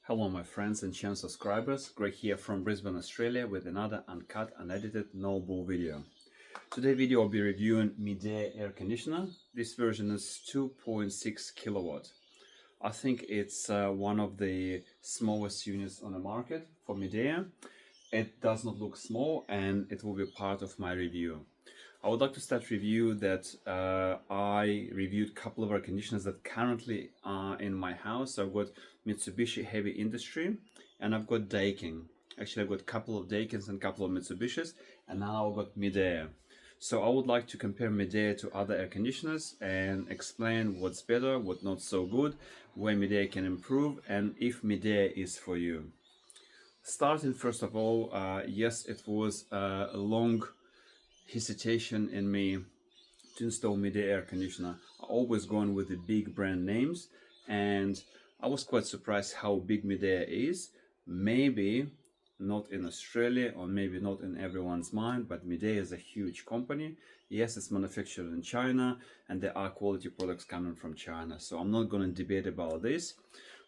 Hello my friends and channel subscribers, Greg here from Brisbane, Australia with another uncut, unedited, no bull video. Today's video I'll be reviewing Midea air conditioner. This version is 2.6 kilowatt. I think it's one of the smallest units on the market for Midea. It does not look small and it will be part of my review. I would like to start review that I reviewed a couple of air conditioners that currently are in my house. So I've got Mitsubishi Heavy Industry and I've got Daikin. Actually, I've got a couple of Daikins and a couple of Mitsubishis, and now I've got Midea. So I would like to compare Midea to other air conditioners and explain what's better, what's not so good, where Midea can improve, and if Midea is for you. Starting first of all, yes, it was a long hesitation in me to install Midea air conditioner. I always gone with the big brand names, and I was quite surprised how big Midea is. Maybe not in Australia, or maybe not in everyone's mind, but Midea is a huge company. Yes, it's manufactured in China and there are quality products coming from China, so I'm not going to debate about this,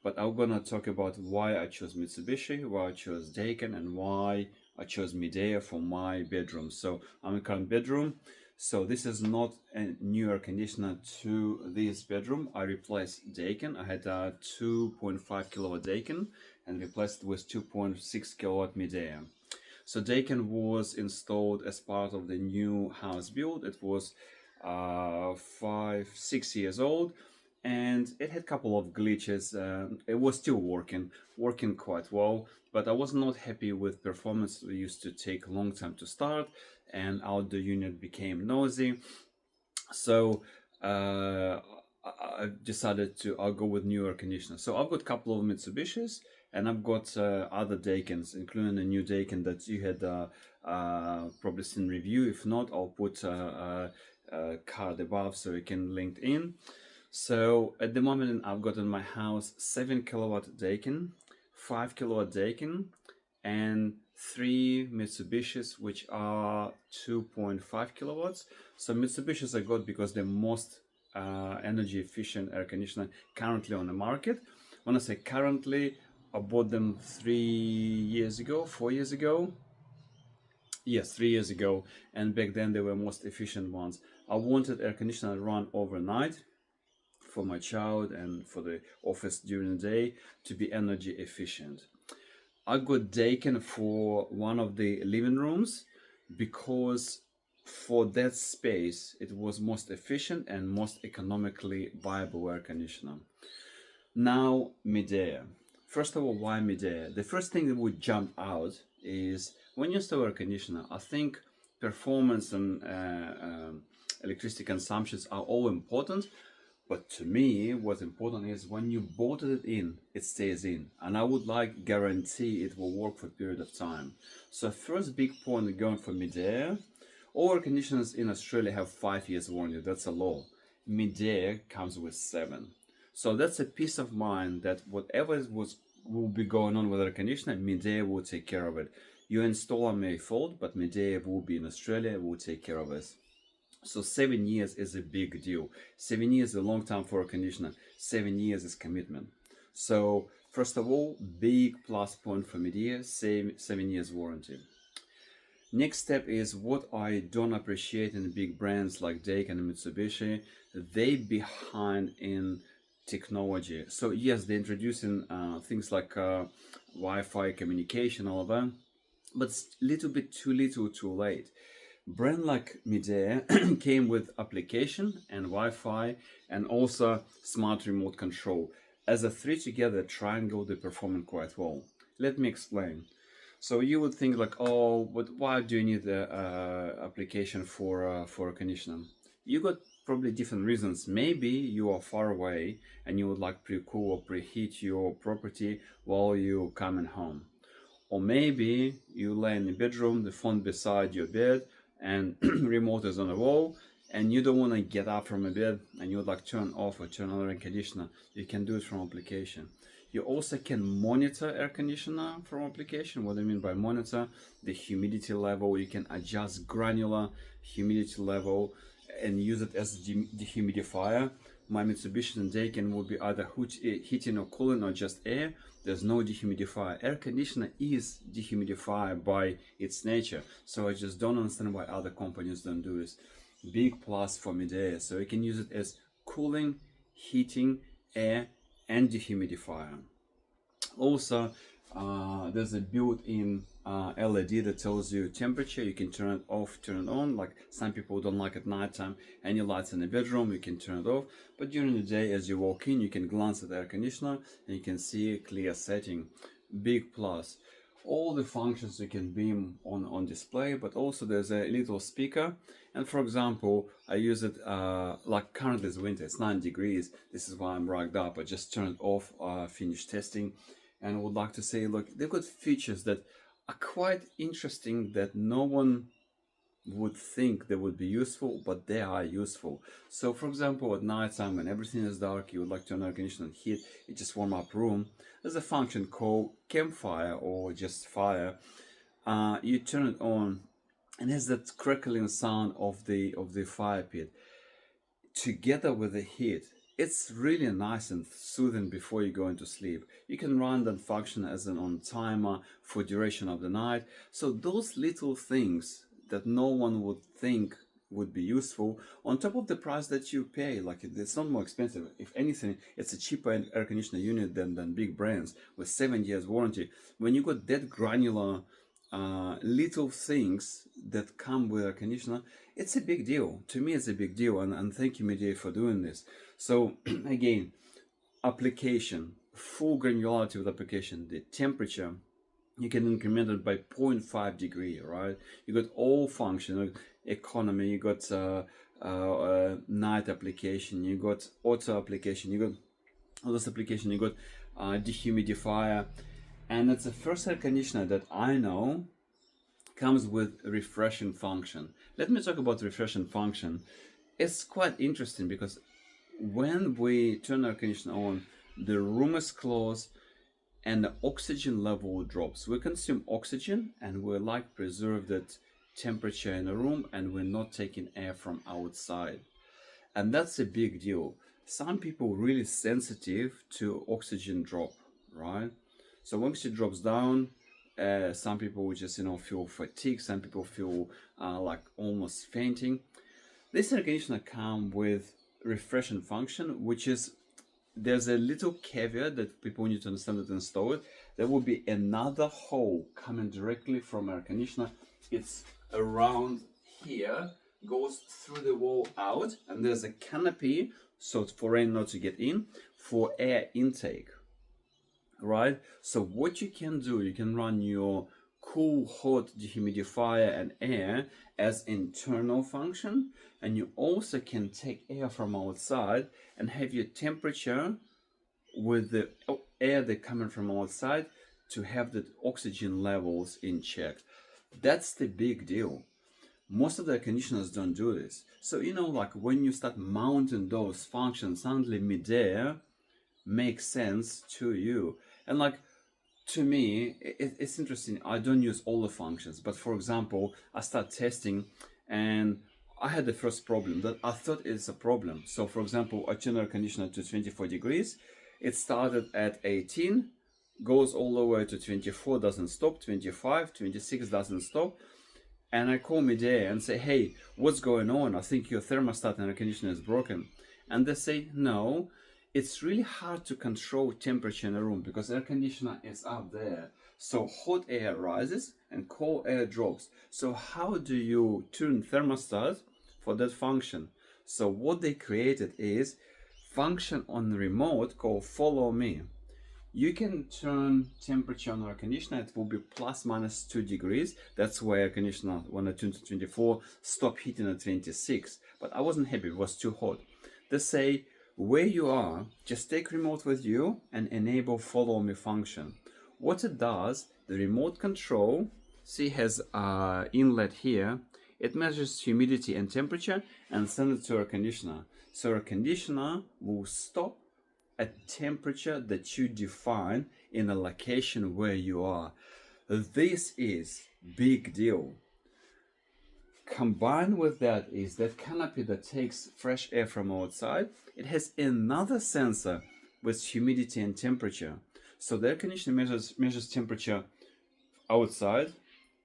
but I'm going to talk about why I chose Mitsubishi, why I chose Daikin, and why I chose Midea for my bedroom. So I'm in current bedroom. So this is not a new air conditioner to this bedroom. I replaced Daikin. I had a 2.5 kilowatt Daikin and replaced it with 2.6 kilowatt Midea. So Daikin was installed as part of the new house build. It was 5-6 years old, and it had a couple of glitches. It was still working quite well, but I was not happy with performance. It used to take a long time to start, and outdoor unit became noisy. So I decided I'll go with new air conditioner. So I've got a couple of Mitsubishis, and I've got other Daikins, including a new Daikin that you had probably seen review. If not, I'll put a card above so you can link in. So at the moment I've got in my house 7 kilowatt Daikin, 5 kilowatt Daikin, and 3 Mitsubishis which are 2.5 kilowatts. So Mitsubishis I got because they're most energy efficient air conditioner currently on the market. When I say currently, I bought them 4 years ago. Yes, 3 years ago, and back then they were most efficient ones. I wanted air conditioner to run overnight for my child and for the office during the day to be energy efficient. I got Daikin for one of the living rooms because for that space it was most efficient and most economically viable air conditioner. Now Midea. First of all, why Midea? The first thing that would jump out is when you install air conditioner, I think performance and electricity consumptions are all important. But to me, what's important is when you bought it in, it stays in. And I would like guarantee it will work for a period of time. So first big point going for Midea, all air conditioners in Australia have 5 years warranty. That's a law. Midea comes with 7. So that's a peace of mind that whatever will be going on with air conditioner, Midea will take care of it. Your installer may fault, but Midea will be in Australia, will take care of it. So 7 years is a big deal. 7 years is a long time for a conditioner. 7 years is commitment. So first of all, big plus point for Midea, 7 years warranty. Next step is what I don't appreciate in big brands like Daikin and Mitsubishi. They behind in technology. So yes, they're introducing things like Wi-Fi communication, all of that, but it's a little bit too little too late. Brand like Midea came with application and Wi-Fi and also smart remote control. As a three together triangle, they perform quite well. Let me explain. So you would think like, oh, but why do you need the application for a conditioner? You got probably different reasons. Maybe you are far away and you would like pre-cool or preheat your property while you're coming home. Or maybe you lay in the bedroom, the phone beside your bed, and remote is on the wall, and you don't want to get up from a bed and you would like turn off or turn on air conditioner. You can do it from application. You also can monitor air conditioner from application. What I mean by monitor, the humidity level. You can adjust granular humidity level and use it as a dehumidifier. my Mitsubishi and Daikin will be either heating or cooling or just air. There's no dehumidifier. Air conditioner is dehumidifier by its nature. So I just don't understand why other companies don't do this. Big plus for Midea. So you can use it as cooling, heating, air, and dehumidifier. Also, there's a built-in LED that tells you temperature. You can turn it off, turn it on. Like some people don't like at nighttime any lights in the bedroom, you can turn it off. But during the day, as you walk in, you can glance at the air conditioner and you can see a clear setting. Big plus. All the functions you can beam on display, but also there's a little speaker. And for example, I use it like currently it's winter, it's 9 degrees. This is why I'm rugged up. I just turned it off, finished testing, and would like to say, look, they've got features that are quite interesting that no one would think they would be useful, but they are useful. So for example, at night time when everything is dark, you would like to turn air conditioner and heat, it just warm up room. There's a function called campfire or just fire. You turn it on and has that crackling sound of the fire pit together with the heat. It's really nice and soothing before you go into sleep. You can run that function as an on timer for duration of the night. So those little things that no one would think would be useful on top of the price that you pay. Like it's not more expensive. If anything, it's a cheaper air conditioner unit than big brands with 7 years warranty. When you got that granular little things that come with air conditioner, it's a big deal. To me, it's a big deal, and thank you, Midea, for doing this. So again, application, full granularity with application, the temperature, you can increment it by 0.5 degree, right? You got all function, economy, you got night application, you got auto application, you got all this application, you got dehumidifier, and it's the first air conditioner that I know comes with refreshing function. Let me talk about refreshing function. It's quite interesting because when we turn air conditioner on, the room is closed and the oxygen level drops. We consume oxygen and we like preserve that temperature in the room, and we're not taking air from outside. And that's a big deal. Some people really sensitive to oxygen drop, right? So when oxygen drops down, some people will just feel fatigue. Some people feel like almost fainting. This air conditioner comes with refreshing function, which is, there's a little caveat that people need to understand that install it. There will be another hole coming directly from air conditioner. It's around here, goes through the wall out, and there's a canopy so for rain not to get in, for air intake. Right? So what you can do, you can run your cool, hot dehumidifier and air as internal function, and you also can take air from outside and have your temperature with the air that coming from outside to have the oxygen levels in check. That's the big deal. Most of the air conditioners don't do this. So like when you start mounting those functions, suddenly Midea makes sense to you. And like, to me, it's interesting. I don't use all the functions, but for example, I start testing and I had the first problem that I thought is a problem. So for example, I turn air conditioner to 24 degrees. It started at 18, goes all the way to 24, doesn't stop, 25, 26 doesn't stop. And I call Midea and say, hey, what's going on? I think your thermostat and air conditioner is broken. And they say, no, it's really hard to control temperature in a room because air conditioner is up there. So hot air rises and cold air drops. So how do you turn thermostat for that function? So what they created is function on the remote called follow me. You can turn temperature on air conditioner, it will be plus minus 2 degrees. That's why air conditioner, when I turn to 24, stop heating at 26. But I wasn't happy, it was too hot. They say, where you are, just take remote with you and enable follow me function. What it does, the remote control, see, has inlet here. It measures humidity and temperature and sends it to air conditioner. So air conditioner will stop at temperature that you define in a location where you are. This is big deal. Combined with that is that canopy that takes fresh air from outside. It has another sensor with humidity and temperature. So the air conditioner measures temperature outside,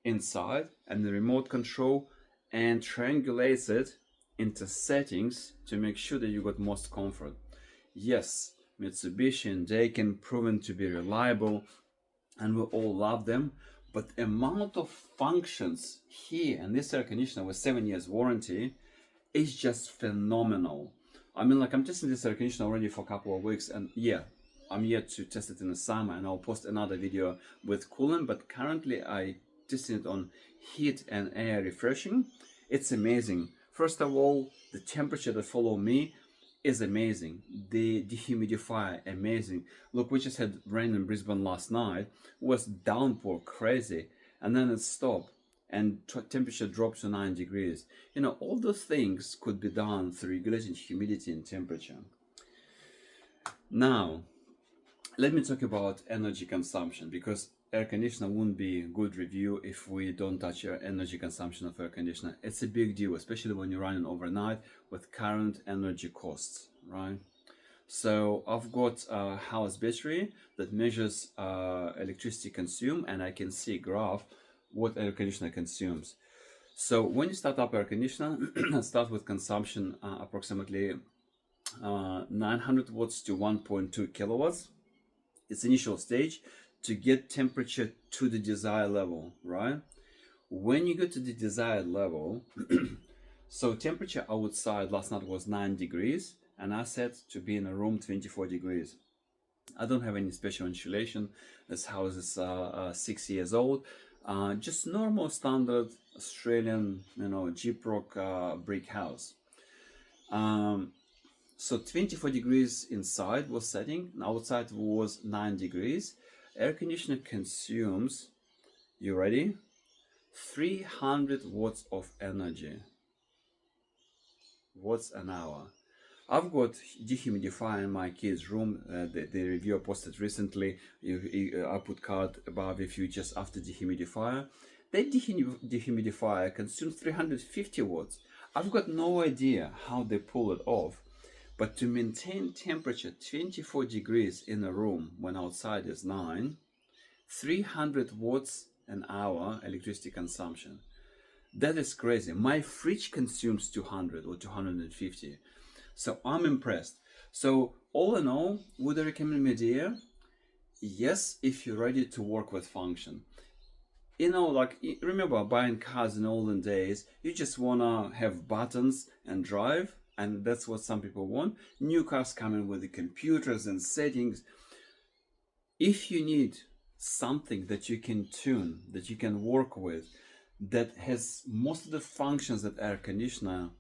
inside, and the remote control, and triangulates it into settings to make sure that you got most comfort. Yes, Mitsubishi and Daikin proven to be reliable, and we all love them, but the amount of functions here in this air conditioner with 7 years warranty is just phenomenal. I mean, like, I'm testing this air conditioner already for a couple of weeks, and yeah, I'm yet to test it in the summer, and I'll post another video with cooling, but currently I testing it on heat and air refreshing. It's amazing. First of all, the temperature that follow me is amazing. The dehumidifier, amazing. Look, we just had rain in Brisbane last night. It was downpour, crazy, and then it stopped and temperature dropped to 9 degrees. You know, all those things could be done through regulating humidity and temperature. Now, let me talk about energy consumption, because air conditioner wouldn't be a good review if we don't touch your energy consumption of air conditioner. It's a big deal, especially when you're running overnight with current energy costs, right? So I've got a house battery that measures electricity consumed, and I can see a graph what air conditioner consumes. So when you start up air conditioner, start with consumption approximately 900 watts to 1.2 kilowatts. Its initial stage to get temperature to the desired level, right? When you go to the desired level, so temperature outside last night was 9 degrees, and I set to be in a room 24 degrees. I don't have any special insulation. This house is 6 years old. Just normal standard Australian, Gyprock brick house. So 24 degrees inside was setting, and outside was 9 degrees. Air conditioner consumes, you ready? 300 watts of energy. Watts an hour. I've got dehumidifier in my kids' room. The review I posted recently. I put card above if you just after dehumidifier. That dehumidifier consumes 350 watts. I've got no idea how they pull it off. But to maintain temperature 24 degrees in a room when outside is 9, 300 watts an hour electricity consumption. That is crazy. My fridge consumes 200 or 250. So I'm impressed. So all in all, would I recommend Midea? Yes, if you're ready to work with function. Remember buying cars in olden days, you just wanna have buttons and drive, and that's what some people want. New cars coming with the computers and settings. If you need something that you can tune, that you can work with, that has most of the functions that air conditioner,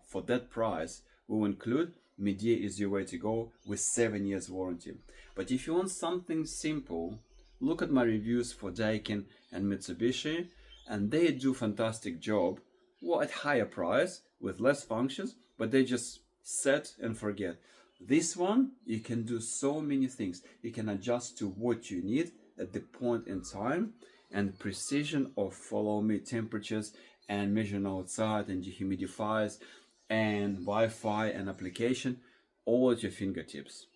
for that price, will include, Midea is your way to go with 7 years warranty. But if you want something simple, look at my reviews for Daikin and Mitsubishi, and they do fantastic job. Well, at higher price with less functions, but they just set and forget. This one, you can do so many things. You can adjust to what you need at the point in time, and precision of follow me temperatures and measuring outside and dehumidifiers and Wi-Fi and application, all at your fingertips.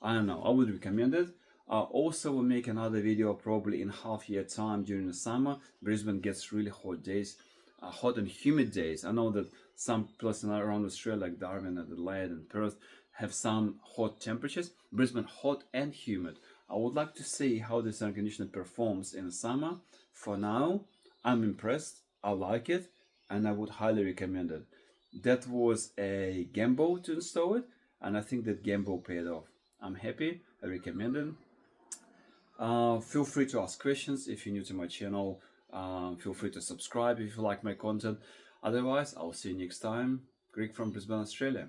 I don't know, I would recommend it. Also, we'll make another video probably in half-year time during the summer. Brisbane gets really hot days, hot and humid days. I know that some places around Australia, like Darwin, Adelaide, and Perth, have some hot temperatures. Brisbane hot and humid. I would like to see how this air conditioner performs in the summer. For now, I'm impressed. I like it, and I would highly recommend it. That was a gamble to install it, and I think that gamble paid off. I'm happy. I recommend it. Feel free to ask questions if you're new to my channel. Feel free to subscribe if you like my content. Otherwise, I'll see you next time. Greg from Brisbane, Australia.